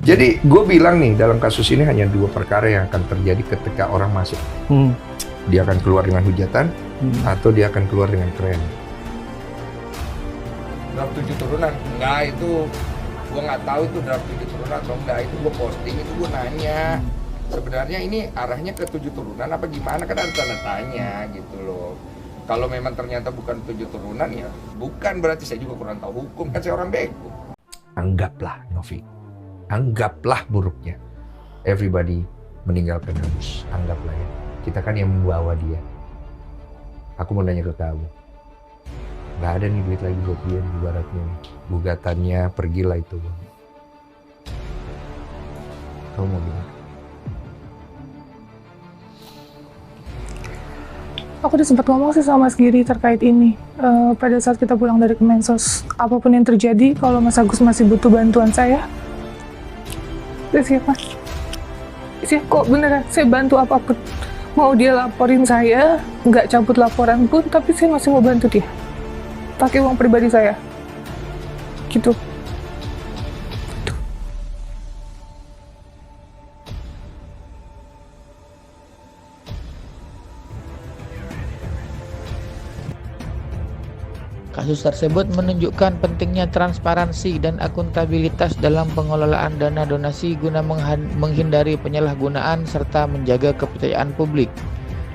Jadi gue bilang nih, dalam kasus ini hanya dua perkara yang akan terjadi ketika orang masuk. Dia akan keluar dengan hujatan, atau dia akan keluar dengan keren. Draft 7 turunan? Enggak, itu gue nggak tahu itu draft 7 turunan atau enggak. Itu gue posting, itu gue nanya. Sebenarnya ini arahnya ke 7 turunan apa gimana, kan ada tanda tanya gitu loh. Kalau memang ternyata bukan 7 turunan ya bukan, berarti saya juga kurang tahu hukum, kan saya orang bego. Anggaplah Novi, anggaplah buruknya everybody meninggalkan Agus, anggaplah ya. Kita kan yang membawa dia. Aku mau nanya ke kamu, nggak ada nih duit lagi buat dia nih, ibaratnya gugatannya pergilah itu. Kamu mau gimana? Aku udah sempat ngomong sih sama Mas Giri terkait ini. Pada saat kita pulang dari Kemensos, apapun yang terjadi, kalau Mas Agus masih butuh bantuan saya, siap Mas. Siap kok, beneran. Saya bantu apapun. Mau dia laporin saya, nggak cabut laporan pun, tapi saya masih mau bantu dia. Pakai uang pribadi saya. Gitu. Kasus tersebut menunjukkan pentingnya transparansi dan akuntabilitas dalam pengelolaan dana donasi guna menghindari penyalahgunaan serta menjaga kepercayaan publik.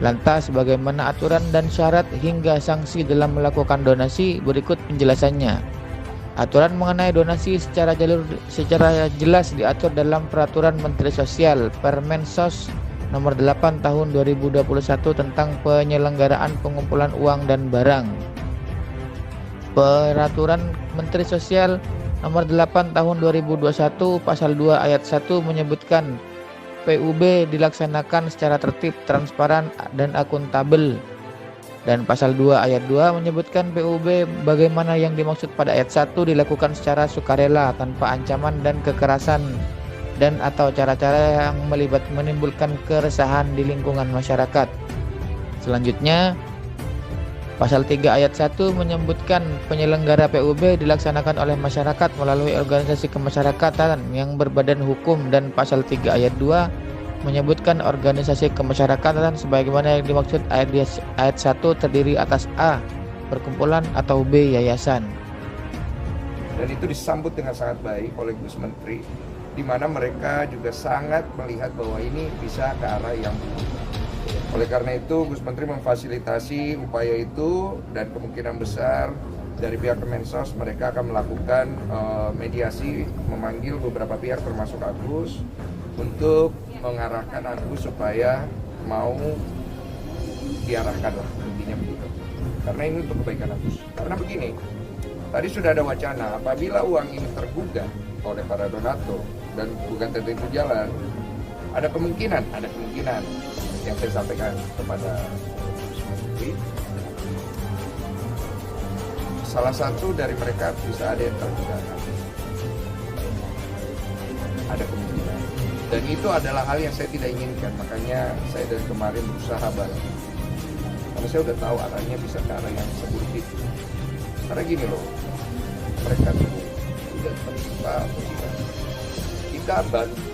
Lantas, bagaimana aturan dan syarat hingga sanksi dalam melakukan donasi? Berikut penjelasannya. Aturan mengenai donasi secara jelas diatur dalam Peraturan Menteri Sosial Permensos Nomor 8 Tahun 2021 tentang penyelenggaraan pengumpulan uang dan barang. Peraturan Menteri Sosial Nomor 8 Tahun 2021 Pasal 2 Ayat 1 menyebutkan PUB dilaksanakan secara tertib, transparan, dan akuntabel. Dan Pasal 2 Ayat 2 menyebutkan PUB bagaimana yang dimaksud pada Ayat 1 dilakukan secara sukarela, tanpa ancaman dan kekerasan, dan atau cara-cara yang menimbulkan keresahan di lingkungan masyarakat. Selanjutnya, Pasal 3 Ayat 1 menyebutkan penyelenggara PUB dilaksanakan oleh masyarakat melalui organisasi kemasyarakatan yang berbadan hukum, dan Pasal 3 Ayat 2 menyebutkan organisasi kemasyarakatan sebagaimana yang dimaksud ayat 1 terdiri atas A. Perkumpulan atau B. Yayasan. Dan itu disambut dengan sangat baik oleh Gus Menteri, di mana mereka juga sangat melihat bahwa ini bisa ke arah yang buruk. Oleh karena itu, Gus Menteri memfasilitasi upaya itu, dan kemungkinan besar dari pihak Kemensos mereka akan melakukan mediasi, memanggil beberapa pihak termasuk Agus untuk mengarahkan Agus supaya mau diarahkan lah, intinya begitu. Karena ini untuk kebaikan Agus. Karena begini, tadi sudah ada wacana apabila uang ini tergugah oleh para donatur dan gugatan itu jalan, ada kemungkinan yang saya sampaikan kepada Menteri, salah satu dari mereka bisa ada yang terpidana, ada kemungkinan, dan itu adalah hal yang saya tidak inginkan. Makanya saya dari kemarin berusaha banget, karena saya udah tahu arahnya bisa ke arah yang seburuk itu. Karena gini loh, mereka tuh udah tertimpa musibah, kita bantu,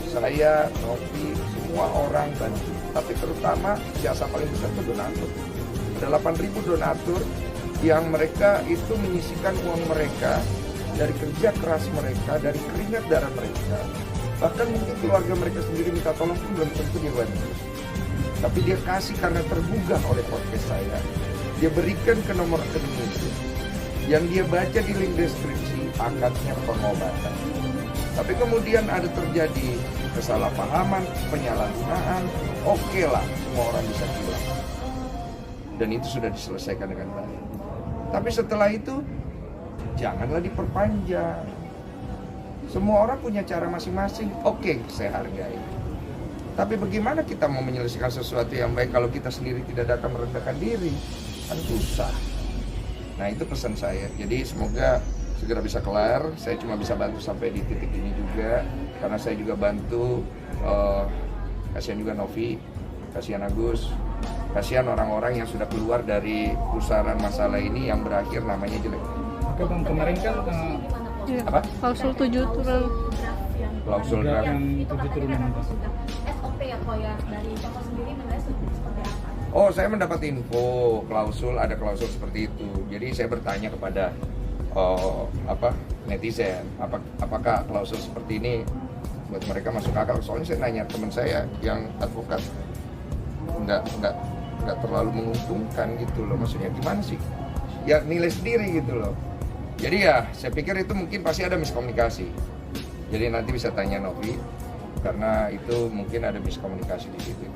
saya, Novi, semua orang bantu, tapi terutama jasa paling besar itu donatur. Ada 8.000 donatur yang mereka itu menyisikan uang mereka dari kerja keras mereka, dari keringat darah mereka. Bahkan mungkin keluarga mereka sendiri minta tolong pun belum tentu dia bantu. Tapi dia kasih karena tergugah oleh podcast saya. Dia berikan ke nomor rekening itu. Yang dia baca di link deskripsi, akadnya pengobatan. Tapi kemudian ada terjadi kesalahpahaman, penyalahgunaan, oke lah, semua orang bisa bilang. Dan itu sudah diselesaikan dengan baik. Tapi setelah itu, janganlah diperpanjang. Semua orang punya cara masing-masing, oke, saya hargai. Tapi bagaimana kita mau menyelesaikan sesuatu yang baik kalau kita sendiri tidak datang merendahkan diri? Kan susah. Nah, itu pesan saya. Jadi semoga segera bisa kelar. Saya cuma bisa bantu sampai di titik ini juga, karena saya juga bantu. Kasihan juga Novi, kasihan Agus, kasihan orang-orang yang sudah keluar dari pusaran masalah ini yang berakhir namanya jelek. Oke Bang, kemarin kan Iya. Apa? Klausul 7 turun. Klausul draft. yang 7 turunan itu. SOP ya kok ya dari Koko sendiri menilai seperti apa? Oh, saya mendapat info klausul, ada klausul seperti itu. Jadi saya bertanya kepada netizen, apakah klausul seperti ini buat mereka masuk akal? Soalnya saya nanya teman saya yang advokat, nggak terlalu menguntungkan gitu loh. Maksudnya gimana sih? Ya nilai sendiri gitu loh. Jadi ya saya pikir itu mungkin pasti ada miskomunikasi. Jadi nanti bisa tanya Novi karena itu mungkin ada miskomunikasi di situ.